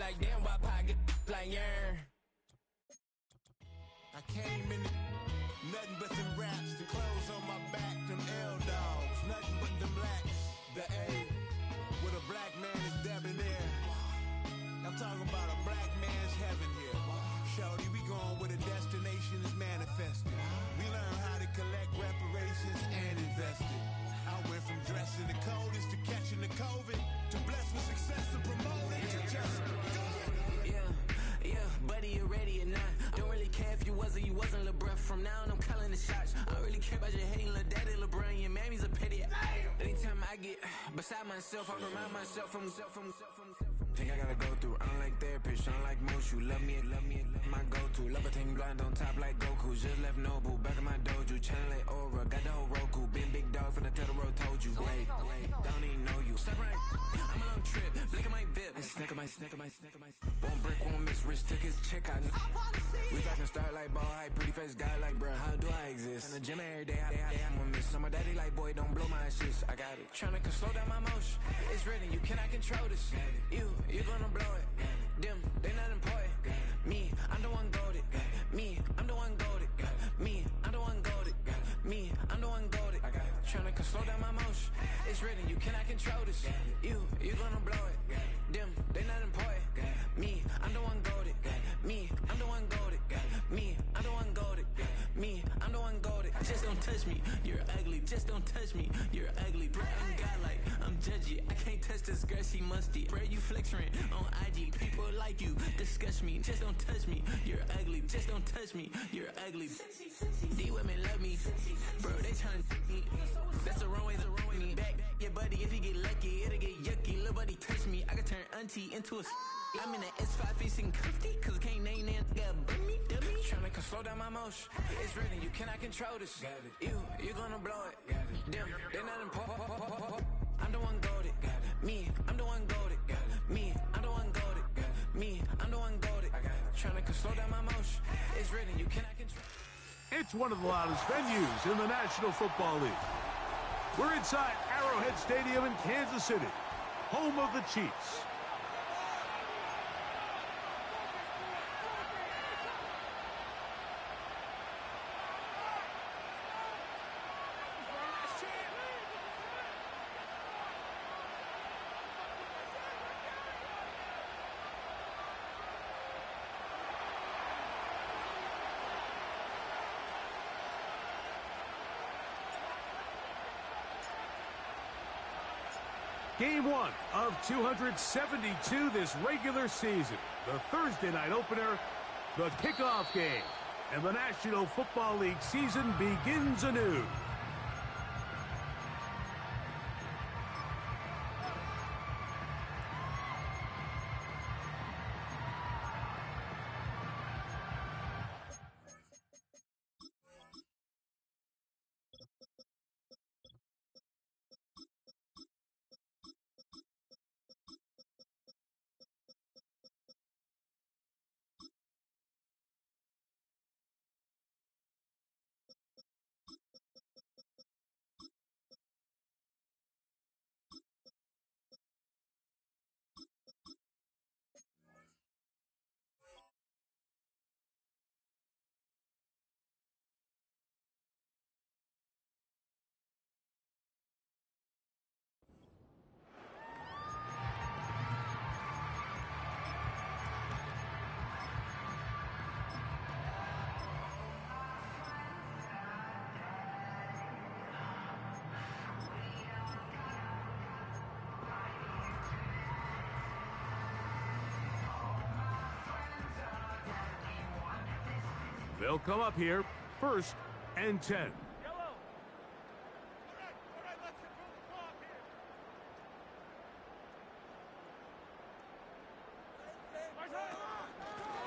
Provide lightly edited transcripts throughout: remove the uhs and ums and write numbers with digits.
like damn, why pocket like yarn? I came in nothing but them raps, the clothes on my back, them L-dogs, nothing but them blacks. The A, with a black man is debonair. I'm talking about a black man's heaven here. Shorty, we going where the destination is manifested. We learn how to collect reparations and invest it. I went from dressing the coldest to catching the COVID, to blessed with success and promoting to just go. Yeah, buddy, you ready or not? Don't really care if you was or you wasn't, lil' bruh. From now on, I'm calling the shots. I don't really care about your hating, lil' daddy, LeBron. Your mammy's a pity. Anytime I get beside myself, I remind myself from. Think I gotta go through. I don't like therapists, I don't like most. You love me, my go-to. Love a team blind on top like Goku. Just left Noble, back in my dojo. Channel like Aura, got the whole Roku. Been big dog from the tell the road told you. Wait, don't even know you. Stop right, I'm a long trip. Blink of my VIP. Snicker my. Won't break, won't miss. Rich took his check out. We talking start like ball high, pretty face guy like bruh. How do I exist? In the gym every day, I'm gonna miss. So my daddy like boy, don't blow my assist. I got it. Tryna slow down my motion. It's written, you cannot control this. You gonna blow it. Them, they not important. Me, I'm the one golded. Me, I'm the one golded. Me, I'm the one golded. Me, I'm the one golded. Tryna slow down my motion. It's written, you cannot control this. You gonna blow it. Them, they not important. Me, I'm the one golded. Me, I'm the one golded. Me, I'm the one golded. Me, I'm the one golded. Just don't touch me, you're ugly. Just don't touch me, you're ugly. Bro, I'm godlike, I'm judgy. I can't touch this girl, she musty. Bro, you flexing on IG. People like you disgust me. Just don't touch me, you're ugly. Just don't touch me, you're ugly. These women love me, bro. They tryna me. That's the wrong way, me. Back your buddy, if you get lucky, it'll get yucky. Little buddy touch me, I can turn auntie into a. I'm in the S5 facing cuffy, cause I can't name that guy but me. Tryna slow down my motion. It's written, you cannot control this. You gonna blow it. Them, they not important. I'm the one golded. Me, I'm the one golded. Me, I'm the one golded. Me, I'm the one golded. Tryna slow down my motion. It's written, you cannot control. It's one of the loudest venues in the National Football League. We're inside Arrowhead Stadium in Kansas City, home of the Chiefs. Game one of 272 this regular season. The Thursday night opener, the kickoff game. And the National Football League season begins anew. They'll come up here, 1st and 10.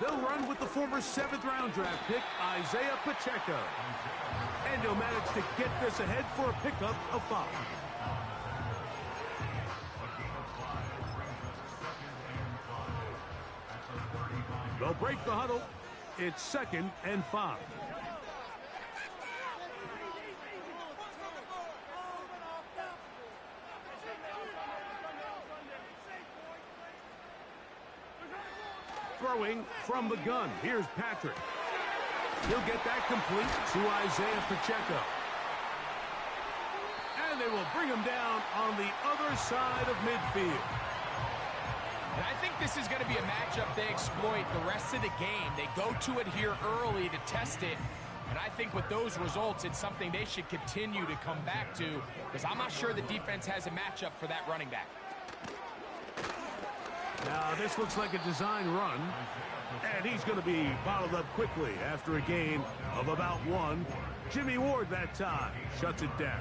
They'll run with the former 7th-round draft pick, Isaiah Pacheco. And he'll manage to get this ahead for a pickup of 5. They'll break the huddle. It's 2nd and 5. throwing from the gun. Here's Patrick. He'll get that complete to Isaiah Pacheco. And they will bring him down on the other side of midfield. And I think this is going to be a matchup they exploit the rest of the game. They go to it here early to test it. And I think with those results, it's something they should continue to come back to, because I'm not sure the defense has a matchup for that running back. Now, this looks like a design run, and he's going to be bottled up quickly after a gain of about 1. Jimmy Ward that time shuts it down.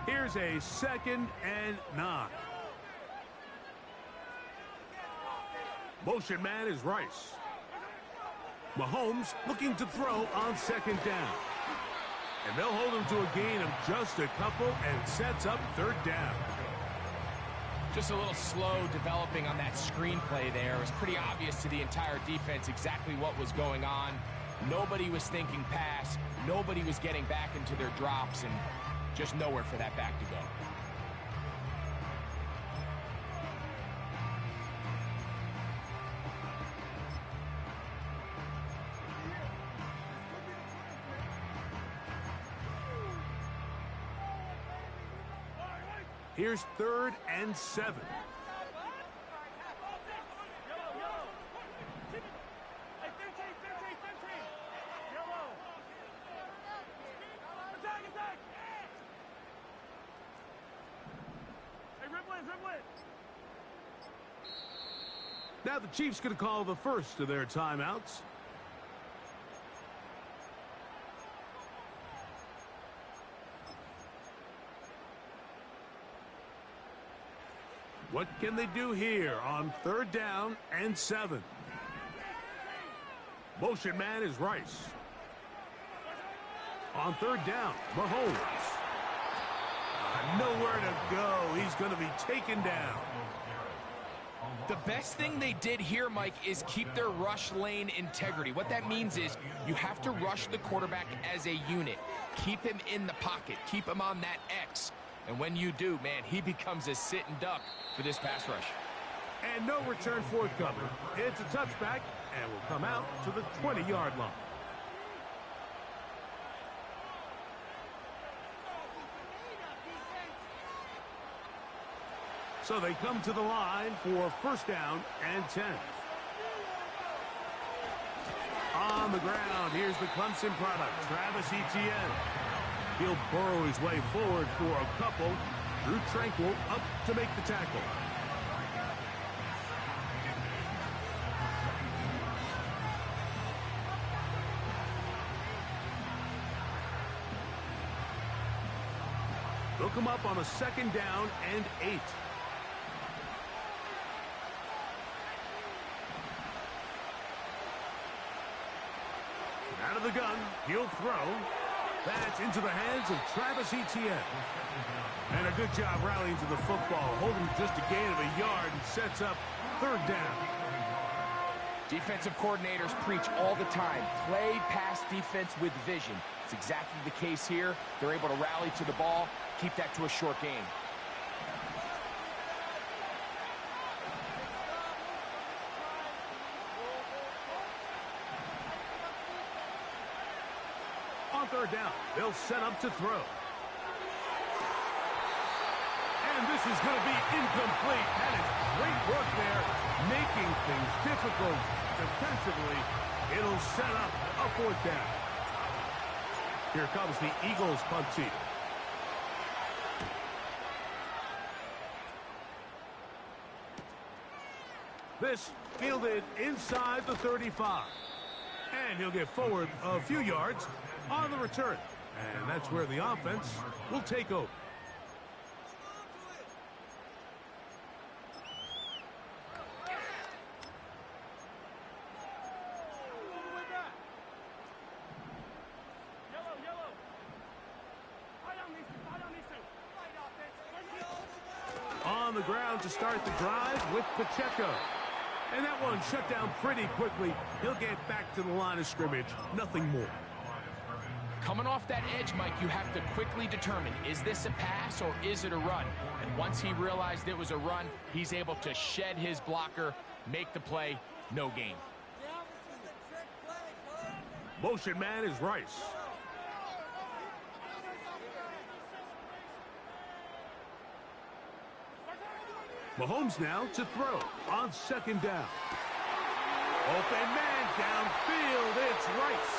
Here's a 2nd and 9. Motion man is Rice. Mahomes looking to throw on 2nd down. And they'll hold him to a gain of just a couple and sets up 3rd down. Just a little slow developing on that screenplay there. It was pretty obvious to the entire defense exactly what was going on. Nobody was thinking pass. Nobody was getting back into their drops, and just nowhere for that back to go. Here's 3rd and 7. Now the Chiefs going to call the first of their timeouts. What can they do here on 3rd down and 7? Motion man is Rice. On 3rd down, Mahomes. Nowhere to go. He's going to be taken down. The best thing they did here, Mike, is keep their rush lane integrity. What that means is you have to rush the quarterback as a unit. Keep him in the pocket. Keep him on that X. And when you do, man, he becomes a sitting duck for this pass rush. And no return forthcoming. It's a touchback and will come out to the 20-yard line. So they come to the line for 1st down and 10. On the ground, here's the Clemson product, Travis Etienne. He'll burrow his way forward for a couple. Drew Tranquill up to make the tackle. They'll come up on a 2nd down and 8. Out of the gun, he'll throw. That's into the hands of Travis Etienne. And a good job rallying to the football, holding just a gain of a yard and sets up 3rd down. Defensive coordinators preach all the time, play pass defense with vision. It's exactly the case here. They're able to rally to the ball, keep that to a short gain. On 3rd down, they'll set up to throw. And this is going to be incomplete. That is great work there, making things difficult defensively. It'll set up a 4th down. Here comes the Eagles punt team. This fielded inside the 35. And he'll get forward a few yards on the return. And that's where the offense will take over. On the ground to start the drive with Pacheco. And that one shut down pretty quickly. He'll get back to the line of scrimmage. Nothing more. Coming off that edge, Mike, you have to quickly determine, is this a pass or is it a run? And once he realized it was a run, he's able to shed his blocker, make the play, no gain. Motion man is Rice. Mahomes now to throw on second down. Open man downfield, it's Rice.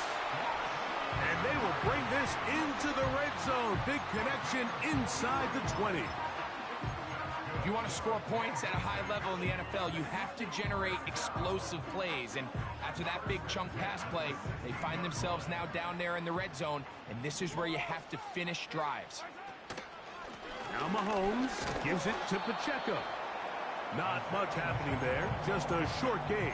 And they will bring this into the red zone. Big connection inside the 20. If you want to score points at a high level in the NFL, you have to generate explosive plays. And after that big chunk pass play, they find themselves now down there in the red zone. And this is where you have to finish drives. Now Mahomes gives it to Pacheco. Not much happening there, just a short game.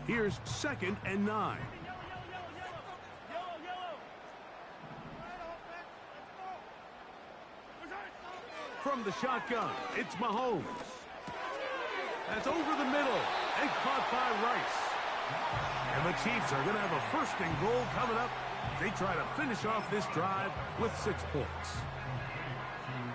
Here's 2nd and 9. From the shotgun, it's Mahomes. That's over the middle and caught by Rice. And the Chiefs are going to have a 1st and goal coming up. They try to finish off this drive with 6 points.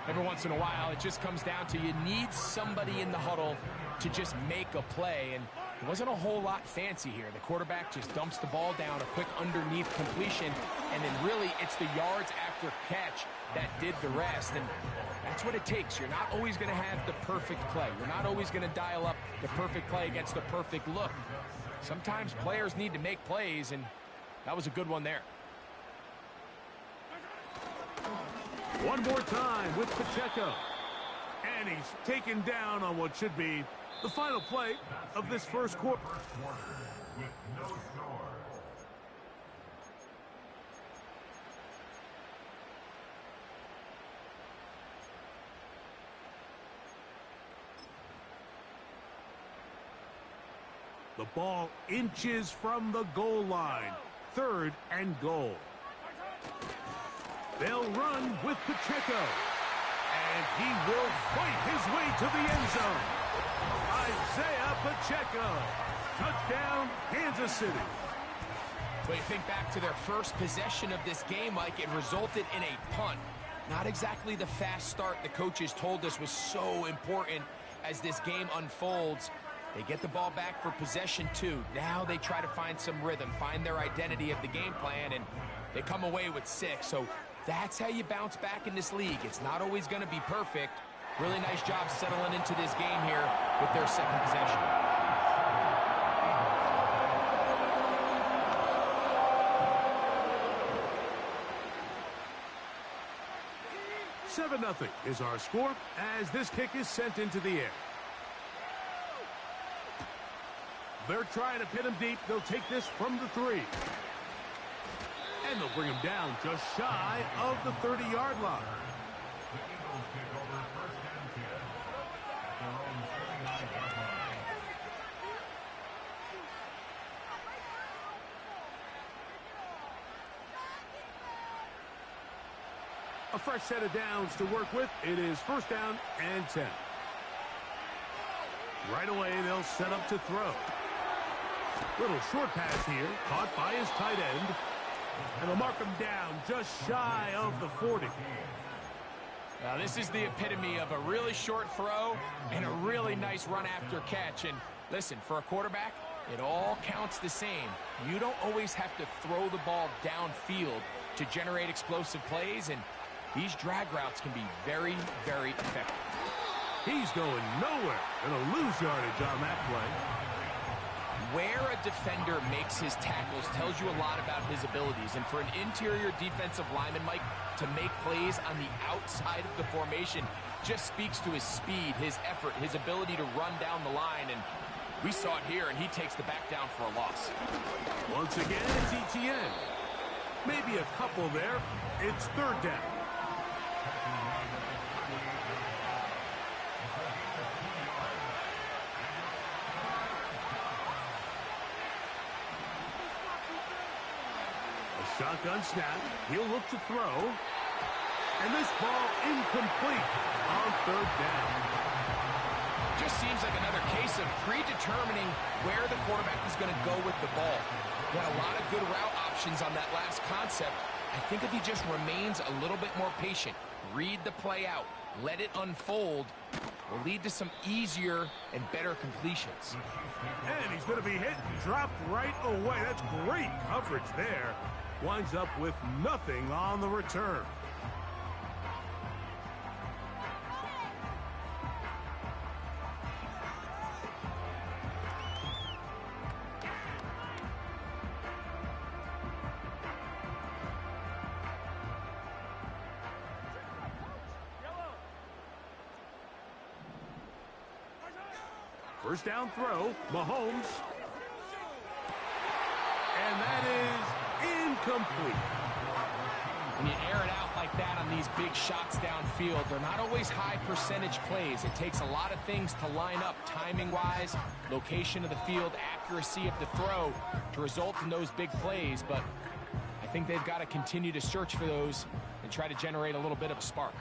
Every once in a while, it just comes down to you need somebody in the huddle to just make a play. And it wasn't a whole lot fancy here. The quarterback just dumps the ball down, a quick underneath completion, and then really it's the yards after catch that did the rest. And that's what it takes. You're not always going to have the perfect play. You're not always going to dial up the perfect play against the perfect look. Sometimes players need to make plays, and that was a good one there. One more time with Pacheco. And he's taken down on what should be the final play of this first quarter. The ball inches from the goal line. 3rd and goal. They'll run with Pacheco. And he will fight his way to the end zone. Isaiah Pacheco. Touchdown, Kansas City. But you think back to their first possession of this game, Mike, it resulted in a punt. Not exactly the fast start the coaches told us was so important as this game unfolds. They get the ball back for possession 2. Now they try to find some rhythm, find their identity of the game plan, and they come away with 6. So that's how you bounce back in this league. It's not always going to be perfect. Really nice job settling into this game here with their 2nd possession. $7-0 is our score as this kick is sent into the air. They're trying to pin him deep. They'll take this from the 3. And they'll bring him down just shy of the 30-yard line. A fresh set of downs to work with. It is 1st down and 10. Right away, they'll set up to throw. Little short pass here, caught by his tight end. And they'll mark him down just shy of the 40. Now, this is the epitome of a really short throw and a really nice run after catch. And listen, for a quarterback, it all counts the same. You don't always have to throw the ball downfield to generate explosive plays, and these drag routes can be very, very effective. He's going nowhere. Gonna lose yardage on that play. Where a defender makes his tackles tells you a lot about his abilities. And for an interior defensive lineman, Mike, to make plays on the outside of the formation just speaks to his speed, his effort, his ability to run down the line. And we saw it here, and he takes the back down for a loss. Once again, it's ETN. Maybe a couple there. It's 3rd down. Shotgun snap. He'll look to throw. And this ball incomplete on third down. Just seems like another case of predetermining where the quarterback is going to go with the ball. He had a lot of good route options on that last concept. I think if he just remains a little bit more patient, read the play out, let it unfold, will lead to some easier and better completions. And he's going to be hit and dropped right away. That's great coverage there. Winds up with nothing on the return. First down throw, Mahomes. And that is incomplete. When you air it out like that on these big shots downfield, they're not always high percentage plays. It takes a lot of things to line up timing-wise, location of the field, accuracy of the throw to result in those big plays. But I think they've got to continue to search for those and try to generate a little bit of a spark.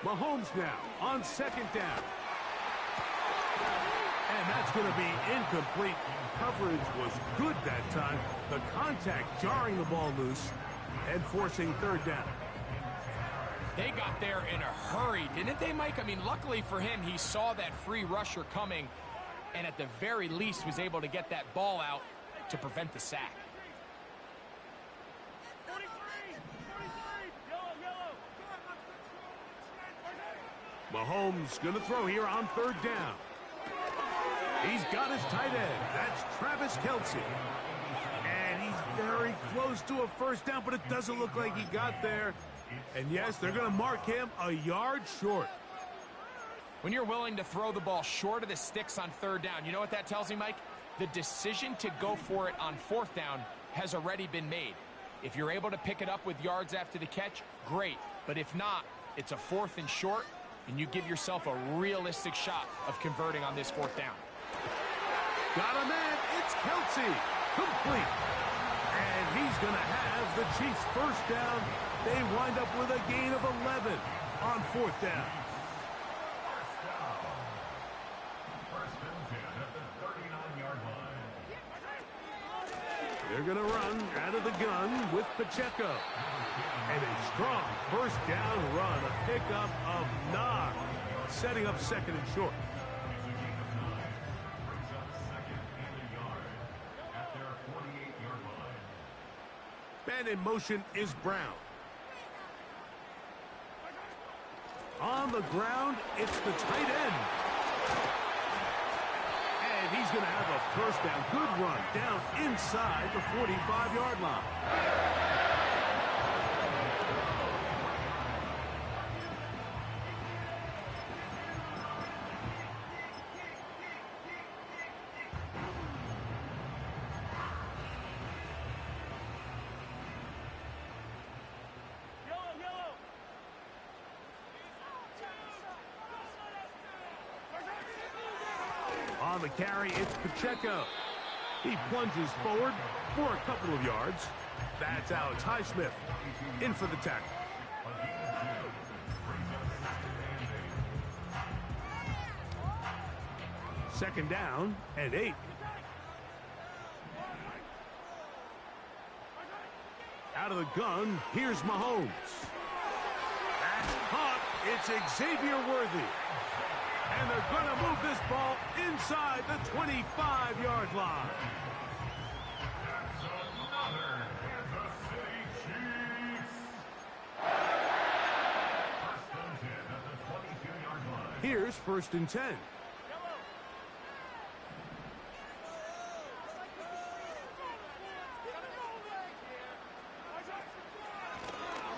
Mahomes now on second down. And that's going to be incomplete. Coverage was good that time. The contact jarring the ball loose and forcing third down. They got there in a hurry, didn't they, Mike? I mean, luckily for him, he saw that free rusher coming and at the very least was able to get that ball out to prevent the sack. Mahomes going to throw here on third down. He's got his tight end. That's Travis Kelce. And he's very close to a first down, but it doesn't look like he got there. And yes, they're going to mark him a yard short. When you're willing to throw the ball short of the sticks on third down, you know what that tells me, Mike? The decision to go for it on fourth down has already been made. If you're able to pick it up with yards after the catch, great. But if not, it's a fourth and short, and you give yourself a realistic shot of converting on this fourth down. Got a man. It's Kelce. Complete. And he's going to have the Chiefs first down. They wind up with a gain of 11 on fourth down. They're going to run out of the gun with Pacheco. And a strong first down run, a pickup of 9, setting up second and short. And in motion is Brown. On the ground, it's the tight end. And he's going to have a first down. Good run down inside the 45-yard line. On the carry, it's Pacheco. He plunges forward for a couple of yards. That's Alex Highsmith in for the tackle. Second down and 8. Out of the gun, here's Mahomes. That's caught. It's Xavier Worthy. And they're going to move this ball inside the 25-yard line. Here's first and 10.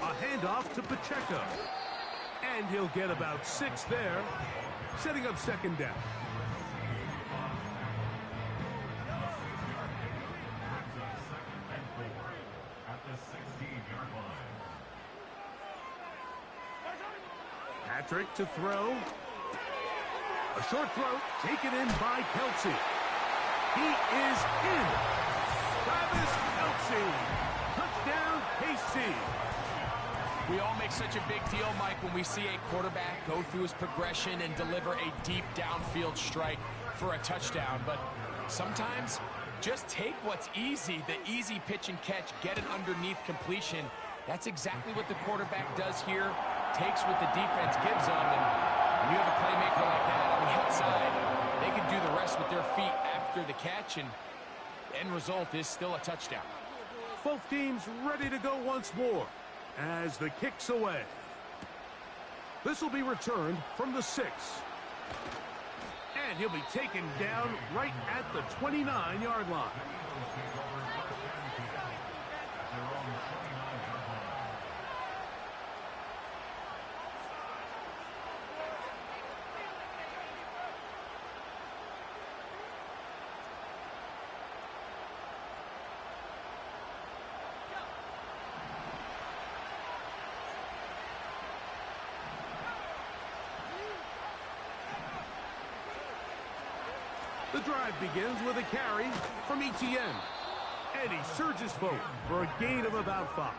A handoff to Pacheco. And he'll get about 6 there, setting up second down. Patrick to throw. A short throw taken in by Kelce. He is in. Travis Kelce. Touchdown, KC. We all make such a big deal, Mike, when we see a quarterback go through his progression and deliver a deep downfield strike for a touchdown. But sometimes, just take what's easy, the easy pitch and catch, get it underneath completion. That's exactly what the quarterback does here, takes what the defense gives them, and when you have a playmaker like that on the outside, they can do the rest with their feet after the catch, and the end result is still a touchdown. Both teams ready to go once more as the kick's away. This will be returned from the 6. And he'll be taken down right at the 29-yard line. The drive begins with a carry from Etienne. And he surges forward for a gain of about 5.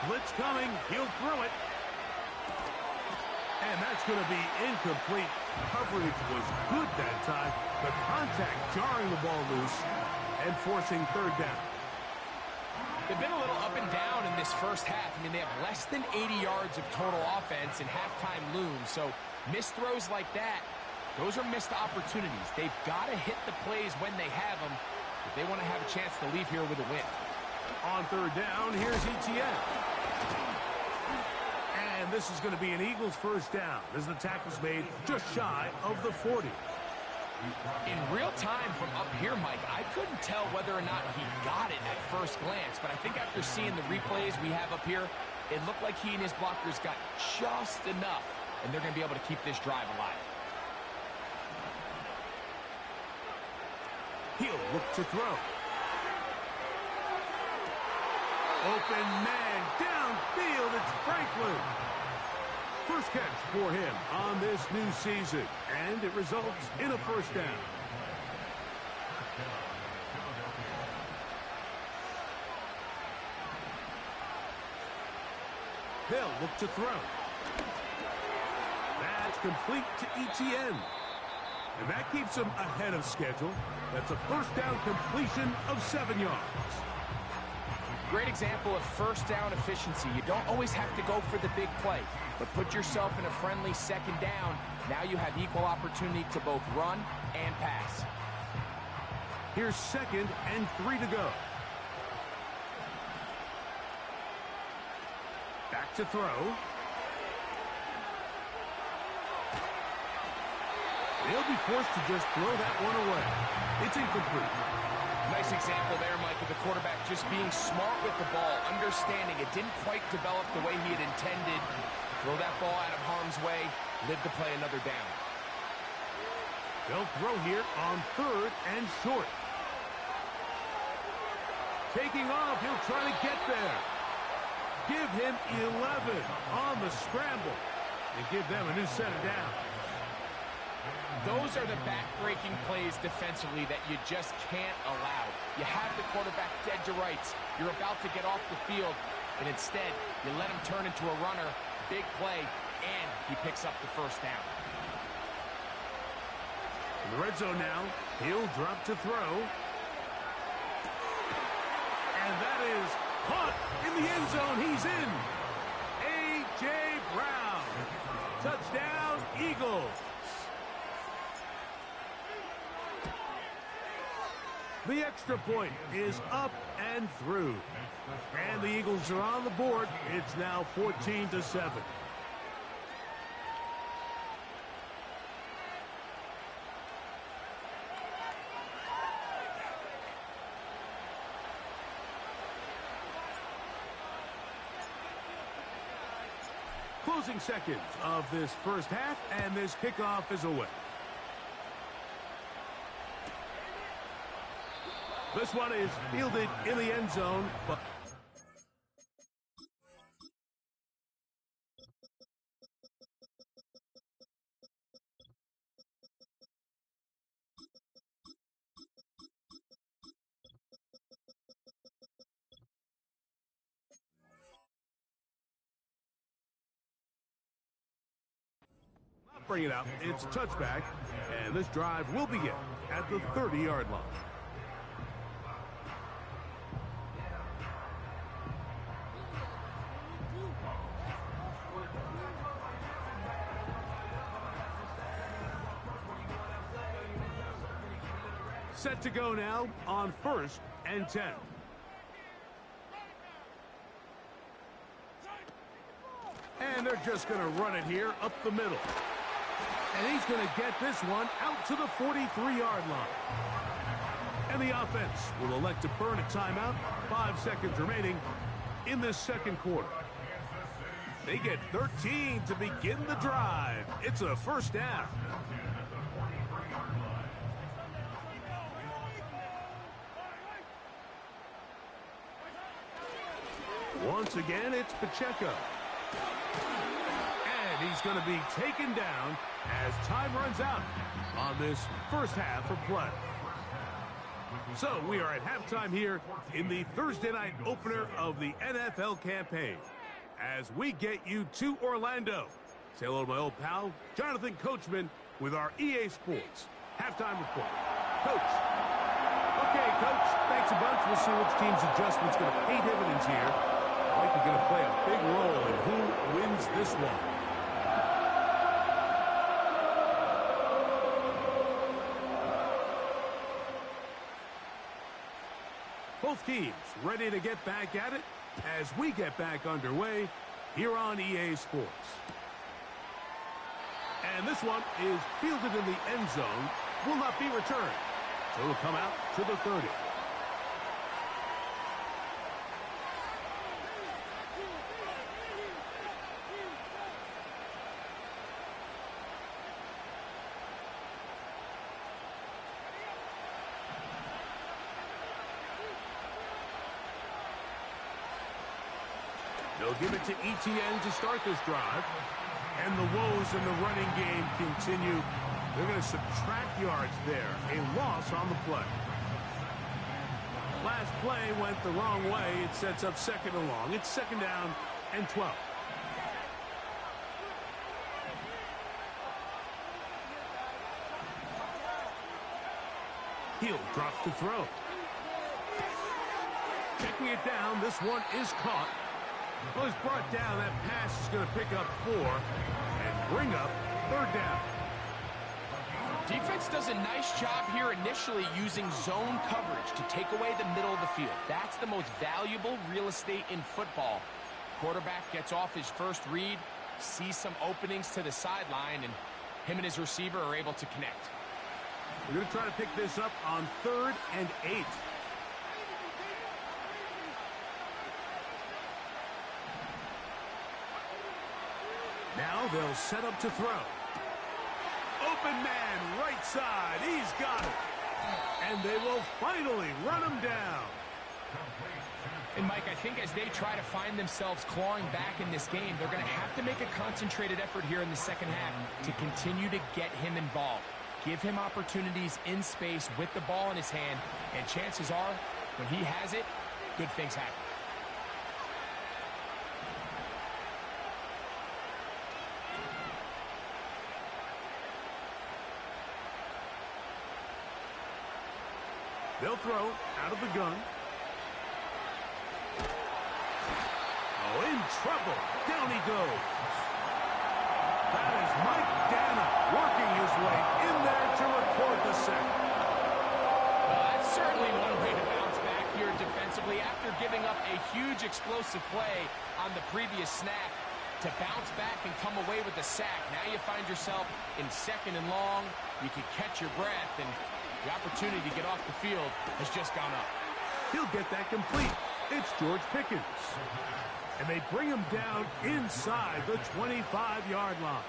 Blitz coming. He'll throw it. And that's going to be incomplete. Coverage was good that time. The contact jarring the ball loose and forcing third down. They've been a little up and down in this first half. I mean, they have less than 80 yards of total offense and halftime looms. So missed throws like that, those are missed opportunities. They've got to hit the plays when they have them if they want to have a chance to leave here with a win. On third down, here's Etienne. And this is going to be an Eagles first down as the tackle's made just shy of the 40. In real time from up here, Mike, I couldn't tell whether or not he got it at first glance, but I think after seeing the replays we have up here, it looked like he and his blockers got just enough, and they're going to be able to keep this drive alive. He'll look to throw. Open man downfield, it's Franklin. First catch for him on this new season, and it results in a first down. They'll look to throw. That's complete to Etienne. And that keeps him ahead of schedule. That's a first down completion of 7 yards. Great example of first down efficiency. You don't always have to go for the big play, but put yourself in a friendly second down. Now you have equal opportunity to both run and pass. Here's 2nd and 3 to go. Back to throw. They'll be forced to just throw that one away. It's incomplete. Nice example there, Mike, of the quarterback just being smart with the ball, understanding it didn't quite develop the way he had intended. Throw that ball out of harm's way, live to play another down. They'll throw here on 3rd and short. Taking off, he'll try to get there. Give him 11 on the scramble and give them a new set of downs. Those are the back-breaking plays defensively that you just can't allow. You have the quarterback dead to rights. You're about to get off the field, but instead, you let him turn into a runner, big play, and he picks up the first down. In the red zone now, he'll drop to throw. And that is caught in the end zone. He's in. A.J. Brown. Touchdown, Eagles. The extra point is up and through. And the Eagles are on the board. It's now 14-7. Closing seconds of this first half, and this kickoff is away. This one is fielded in the end zone, but bring it out. It's touchback, and this drive will begin at the 30-yard line. Set to go now on 1st and 10. And they're just going to run it here up the middle. And he's going to get this one out to the 43-yard line. And the offense will elect to burn a timeout. 5 seconds remaining in this second quarter. They get 13 to begin the drive. It's a first down. Once again, it's Pacheco. And he's going to be taken down as time runs out on this first half of play. So we are at halftime here in the Thursday night opener of the NFL campaign as we get you to Orlando. Say hello to my old pal, Jonathan Coachman, with our EA Sports halftime report. Coach. Okay, Coach, thanks a bunch. We'll see which team's adjustment's going to pay dividends here. I think they're going to play a big role in who wins this one. Both teams ready to get back at it as we get back underway here on EA Sports. And this one is fielded in the end zone, will not be returned. So it'll come out to the 30. They'll give it to Etienne to start this drive. And the woes in the running game continue. They're going to subtract yards there. A loss on the play. Last play went the wrong way. It sets up second and long. It's second down and 12. He'll drop to throw. Checking it down. This one is caught. Well, he's brought down. That pass is going to pick up 4 and bring up third down. Defense does a nice job here initially using zone coverage to take away the middle of the field. That's the most valuable real estate in football. Quarterback gets off his first read, sees some openings to the sideline, and him and his receiver are able to connect. We're going to try to pick this up on 3rd and 8. Now they'll set up to throw. Open man, right side. He's got it. And they will finally run him down. And, Mike, I think as they try to find themselves clawing back in this game, they're going to have to make a concentrated effort here in the second half to continue to get him involved. Give him opportunities in space with the ball in his hand, and chances are, when he has it, good things happen. They'll throw out of the gun. Oh, in trouble. Down he goes. That is Mike Dana working his way in there to record the sack. Well, that's certainly one way to bounce back here defensively. After giving up a huge explosive play on the previous snap, to bounce back and come away with a sack. Now you find yourself in second and long. You can catch your breath, and the opportunity to get off the field has just gone up. He'll get that complete. It's George Pickens. And they bring him down inside the 25-yard line.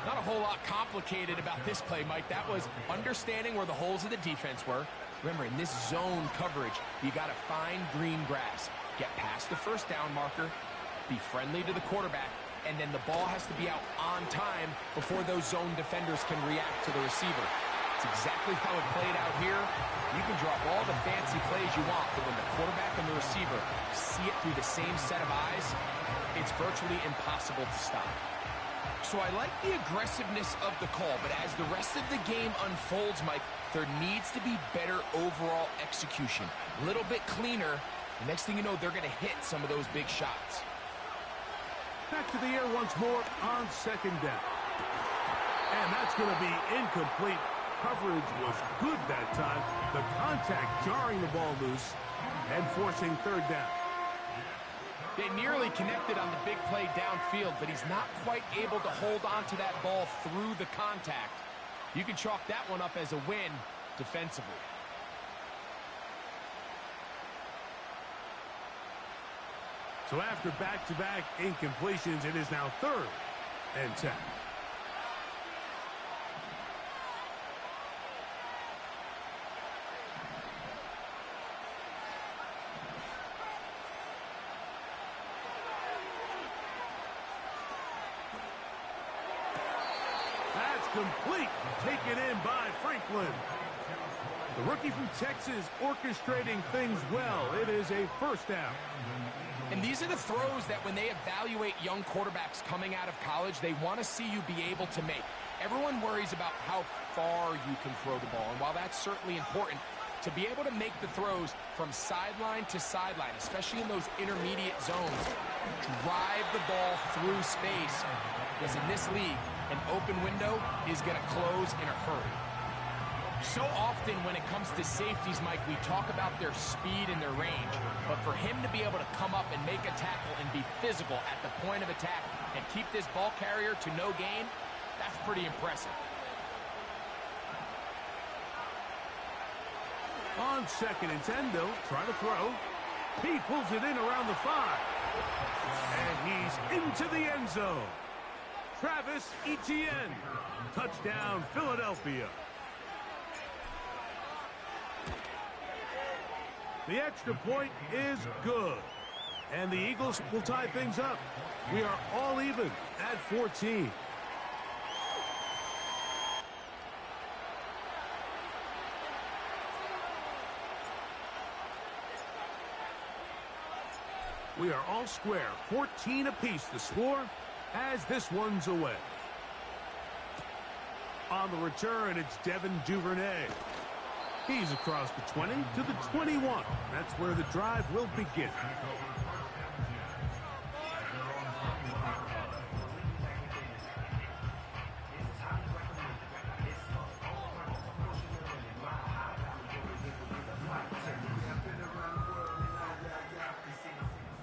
Not a whole lot complicated about this play, Mike. That was understanding where the holes of the defense were, Remember, in this zone coverage, you got to find green grass. Get past the first down marker, be friendly to the quarterback, and then the ball has to be out on time before those zone defenders can react to the receiver. It's exactly how it played out here. You can drop all the fancy plays you want, but when the quarterback and the receiver see it through the same set of eyes, it's virtually impossible to stop. So I like the aggressiveness of the call, but as the rest of the game unfolds, Mike, there needs to be better overall execution. A little bit cleaner. The next thing you know, they're going to hit some of those big shots. Back to the air once more on second down. And that's going to be incomplete. Coverage was good that time. The contact jarring the ball loose and forcing third down. They nearly connected on the big play downfield, but he's not quite able to hold on to that ball through the contact. You can chalk that one up as a win defensively. So after back-to-back incompletions, it is now 3rd and 10. That's complete. Taken in by Franklin. The rookie from Texas orchestrating things well. It is a first down. And these are the throws that when they evaluate young quarterbacks coming out of college, they want to see you be able to make. Everyone worries about how far you can throw the ball. And while that's certainly important, to be able to make the throws from sideline to sideline, especially in those intermediate zones, drive the ball through space. Because in this league, an open window is going to close in a hurry. So often when it comes to safeties, Mike, we talk about their speed and their range. But for him to be able to come up and make a tackle and be physical at the point of attack and keep this ball carrier to no gain, that's pretty impressive. On second and 10, they'll try to throw. He pulls it in around the 5. And he's into the end zone. Travis Etienne. Touchdown, Philadelphia. The extra point is good. And the Eagles will tie things up. We are all even at 14. We are all square. 14 apiece the score as this one's away. On the return, it's Devin Duvernay. He's across the 20 to the 21. That's where the drive will begin.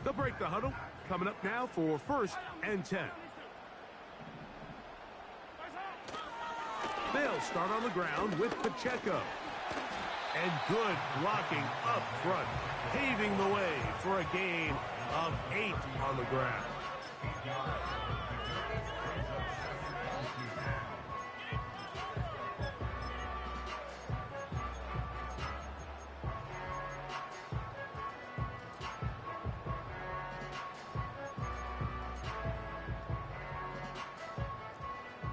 They'll break the huddle. Coming up now for 1st and 10. They'll start on the ground with Pacheco. And good blocking up front, paving the way for a gain of 8 on the ground.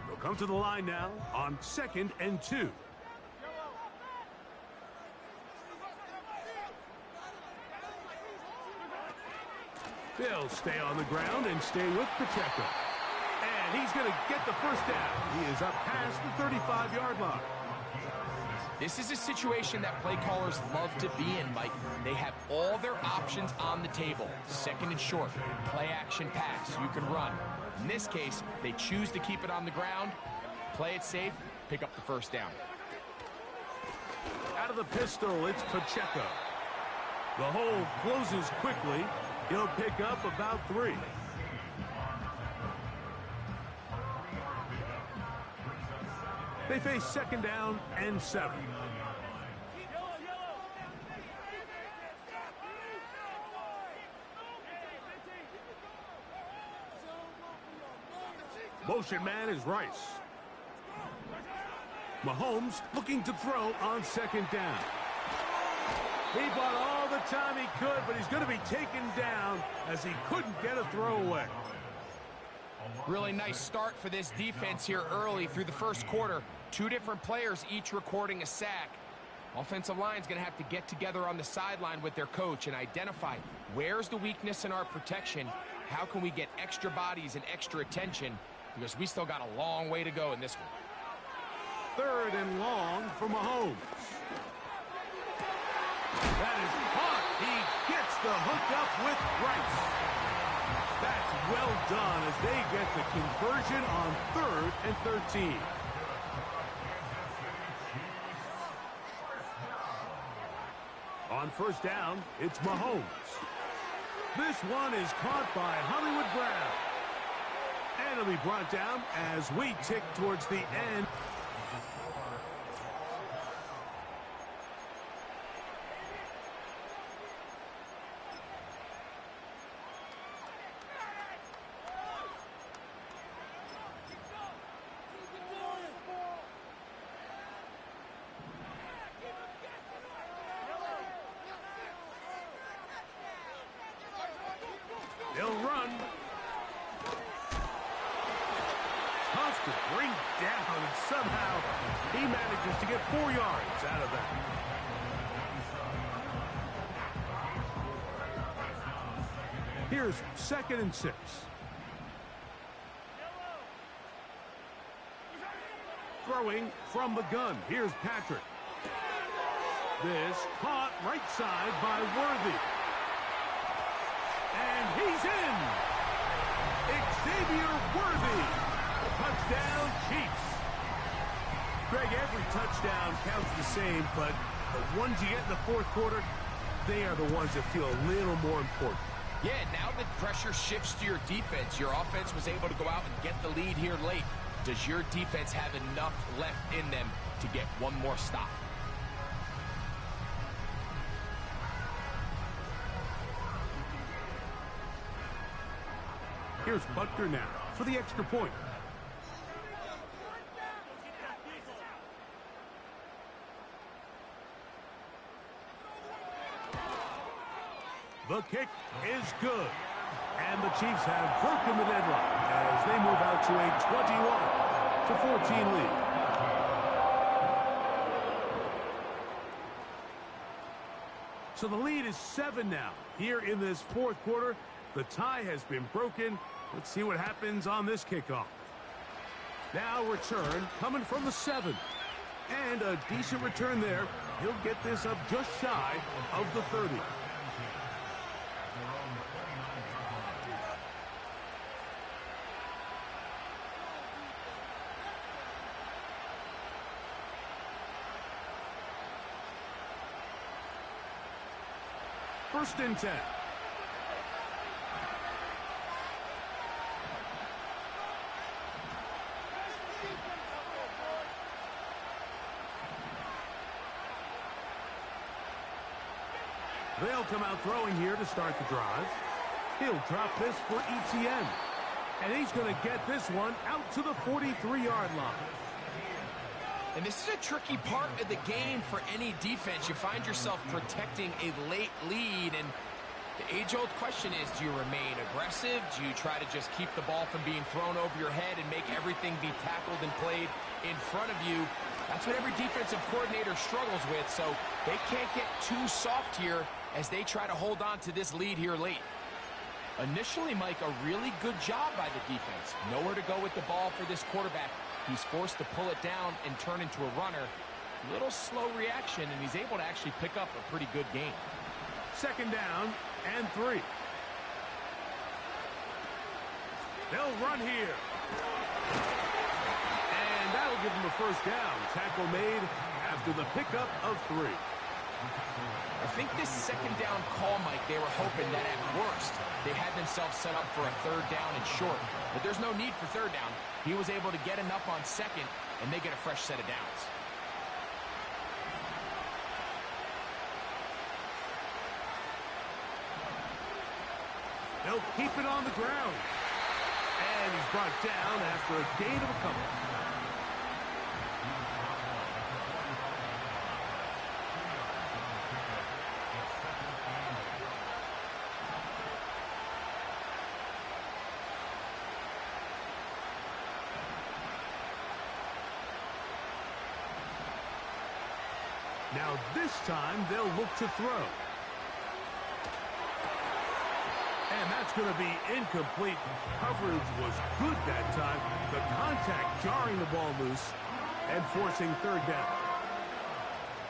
They'll come to the line now on 2nd and 2. They'll stay on the ground and stay with Pacheco. And he's going to get the first down. He is up past the 35-yard line. This is a situation that play callers love to be in, Mike. They have all their options on the table. 2nd and short, play action pass, you can run. In this case, they choose to keep it on the ground, play it safe, pick up the first down. Out of the pistol, it's Pacheco. The hole closes quickly. He'll pick up about 3. They face 2nd down and 7. Motion man is Rice. Mahomes looking to throw on 2nd down. He bought all the time he could, but he's going to be taken down as he couldn't get a throwaway. Really nice start for this defense here early through the first quarter. Two different players each recording a sack. Offensive line's going to have to get together on the sideline with their coach and identify where's the weakness in our protection, how can we get extra bodies and extra attention, because we still got a long way to go in this one. 3rd and long for Mahomes. That is caught. He gets the hook up with Rice. That's well done as they get the conversion on 3rd and 13. On 1st down, it's Mahomes. This one is caught by Hollywood Brown. And it'll be brought down as we tick towards the end. They'll run. Tough to bring down, and somehow he manages to get 4 yards out of that. Here's 2nd and 6. Throwing from the gun. Here's Patrick. This caught right side by Worthy. And he's in. Xavier Worthy. Touchdown, Chiefs. Greg, every touchdown counts the same, but the ones you get in the 4th quarter, they are the ones that feel a little more important. Yeah, now that pressure shifts to your defense, your offense was able to go out and get the lead here late. Does your defense have enough left in them to get one more stop? Here's Butker now for the extra point. The kick is good. And the Chiefs have broken the deadlock as they move out to a 21-14 lead. So the lead is 7 now. Here in this 4th quarter, the tie has been broken. Let's see what happens on this kickoff. Now return coming from the 7. And a decent return there. He'll get this up just shy of the 30. First and 10. They'll come out throwing here to start the drive. He'll drop this for ETN. And he's going to get this one out to the 43-yard line. And this is a tricky part of the game for any defense. You find yourself protecting a late lead, and the age-old question is, do you remain aggressive? Do you try to just keep the ball from being thrown over your head and make everything be tackled and played in front of you? That's what every defensive coordinator struggles with, so they can't get too soft here as they try to hold on to this lead here late. Initially, Mike, a really good job by the defense. Nowhere to go with the ball for this quarterback. He's forced to pull it down and turn into a runner. A little slow reaction, and he's able to actually pick up a pretty good game. 2nd down and 3. They'll run here. And that'll give them a 1st down. Tackle made after the pickup of 3. I think this 2nd down call, Mike, they were hoping that at worst they had themselves set up for a 3rd down and short. But there's no need for 3rd down. He was able to get enough on 2nd, and they get a fresh set of downs. They'll keep it on the ground. And he's brought down after a gain of a couple. Now this time they'll look to throw. And that's going to be incomplete. Coverage was good that time. The contact jarring the ball loose and forcing third down.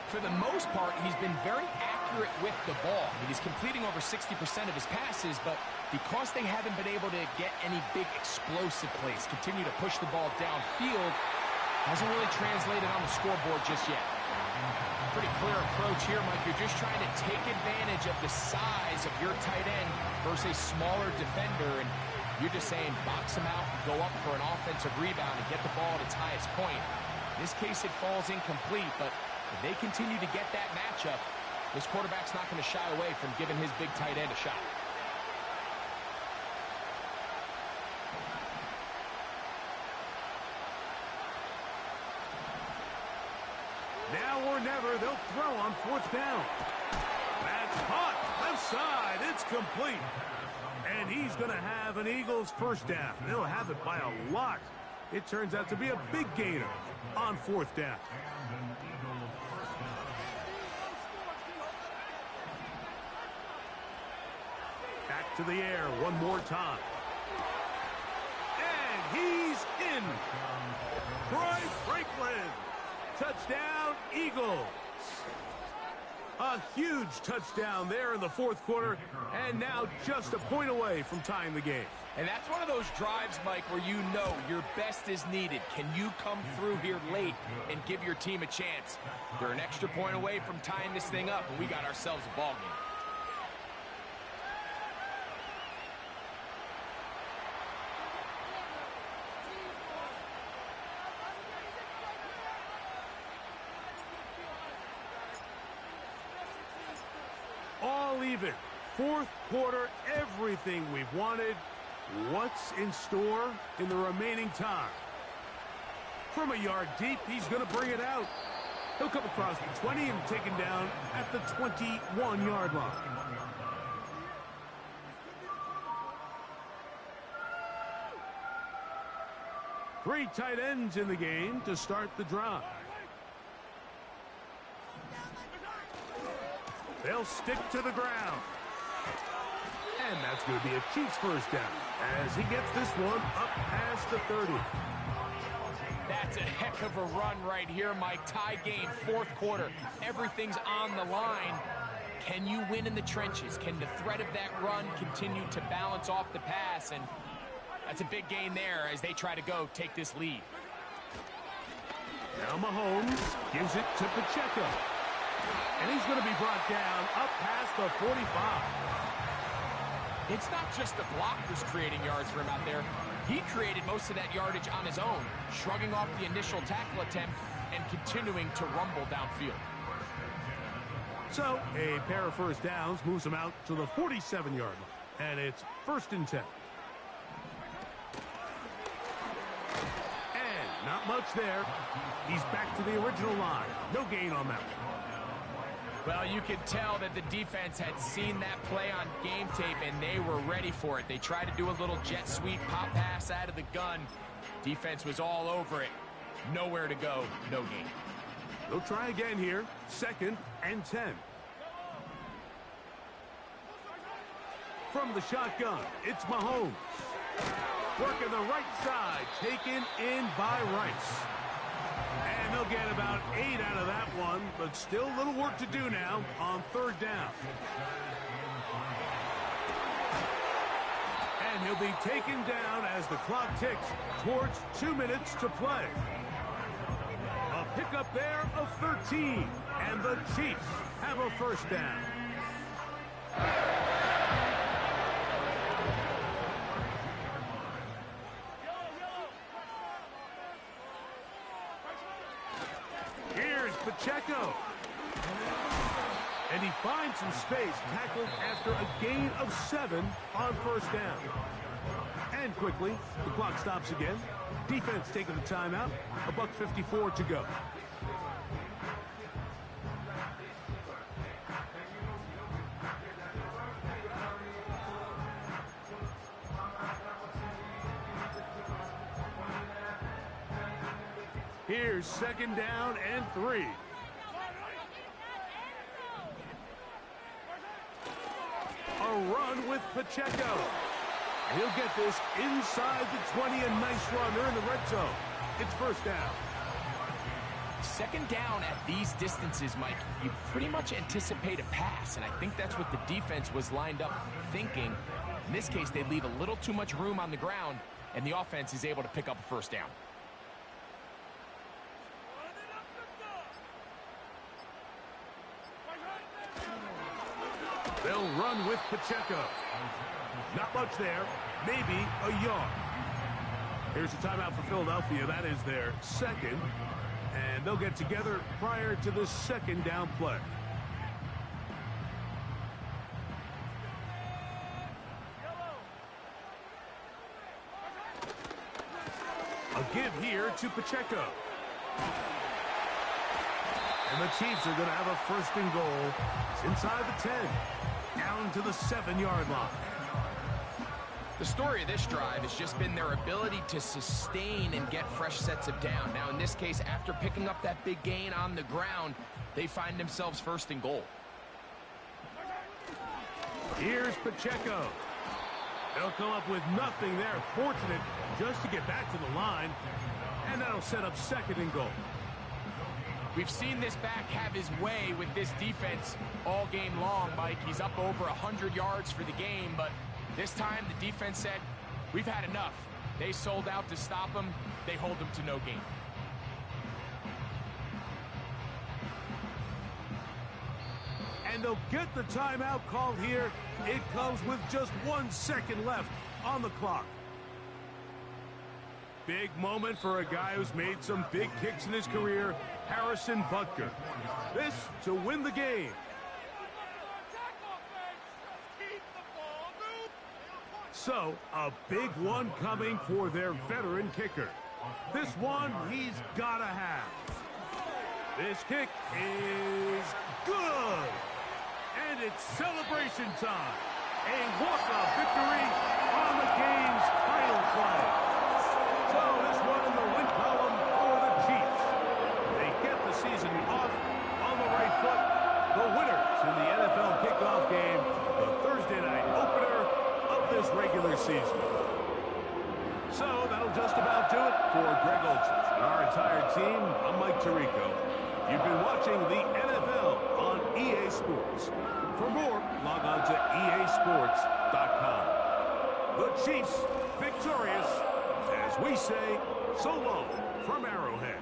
For the most part, he's been very accurate with the ball. He's completing over 60% of his passes, but because they haven't been able to get any big explosive plays, continue to push the ball downfield, hasn't really translated on the scoreboard just yet. Pretty clear approach here, Mike. You're just trying to take advantage of the size of your tight end versus a smaller defender, and you're just saying box him out and go up for an offensive rebound and get the ball at its highest point. In this case, it falls incomplete, but if they continue to get that matchup, this quarterback's not going to shy away from giving his big tight end a shot. Now or never, they'll throw on fourth down. That's hot. Left side. It's complete. And he's going to have an Eagles first down. They'll have it by a lot. It turns out to be a big gainer on fourth down. Back to the air one more time. And he's in. Troy Franklin. Touchdown, Eagles. A huge touchdown there in the fourth quarter, and now just a point away from tying the game. And that's one of those drives, Mike, where you know your best is needed. Can you come through here late and give your team a chance? They're an extra point away from tying this thing up, and we got ourselves a ball game. All even. Fourth quarter, everything we've wanted. What's in store in the remaining time? From a yard deep, he's going to bring it out. He'll come across the 20 and taken down at the 21-yard line. Three tight ends in the game to start the drive. They'll stick to the ground. And that's going to be a Chiefs first down as he gets this one up past the 30. That's a heck of a run right here, Mike. Tie game, fourth quarter. Everything's on the line. Can you win in the trenches? Can the threat of that run continue to balance off the pass? And that's a big gain there as they try to go take this lead. Now Mahomes gives it to Pacheco. And he's going to be brought down up past the 45. It's not just the blockers creating yards for him out there. He created most of that yardage on his own, shrugging off the initial tackle attempt and continuing to rumble downfield. So a pair of first downs moves him out to the 47-yard line. And it's 1st and 10. And not much there. He's back to the original line. No gain on that one. Well, you could tell that the defense had seen that play on game tape, and they were ready for it. They tried to do a little jet sweep, pop pass out of the gun. Defense was all over it. Nowhere to go, no gain. They'll try again here. 2nd and 10. From the shotgun, it's Mahomes. Working the right side, taken in by Rice. And they'll get about 8 out of that one, but still a little work to do now on 3rd down. And he'll be taken down as the clock ticks towards 2 minutes to play. A pickup there of 13, and the Chiefs have a first down. Pacheco. And he finds some space, tackled after a gain of 7 on 1st down. And quickly, the clock stops again. Defense taking the timeout. $1:54 to go. Here's 2nd down and 3. with Pacheco. He'll get this inside the 20, a nice run. They're in the red zone. It's first down. Second down at these distances, Mike, you pretty much anticipate a pass, and I think that's what the defense was lined up thinking. In this case, they leave a little too much room on the ground, and the offense is able to pick up a first down. They'll run with Pacheco. Not much there. Maybe a yard. Here's a timeout for Philadelphia. That is their second. And they'll get together prior to the second down play. A give here to Pacheco. And the Chiefs are going to have a first and goal. It's inside the 10. Down to the 7-yard line. The story of this drive has just been their ability to sustain and get fresh sets of down. Now, in this case, after picking up that big gain on the ground, they find themselves first and goal. Here's Pacheco. They'll come up with nothing there. Fortunate just to get back to the line. And that'll set up second and goal. We've seen this back have his way with this defense all game long, Mike. He's up over 100 yards for the game, but this time the defense said, we've had enough. They sold out to stop him. They hold him to no gain. And they'll get the timeout called here. It comes with just 1 second left on the clock. Big moment for a guy who's made some big kicks in his career, Harrison Butker. This to win the game. So, a big one coming for their veteran kicker. This one he's got to have. This kick is good. And it's celebration time. A walk-off victory on the game's final play. So this one in the win column for the Chiefs. They get the season off on the right foot. The winners in the NFL kickoff game, the Thursday night opener of this regular season. So that'll just about do it for Greg Olsen and our entire team. I'm Mike Tirico. You've been watching the NFL on EA Sports. For more, log on to easports.com. The Chiefs victorious, as we say, so long from Arrowhead.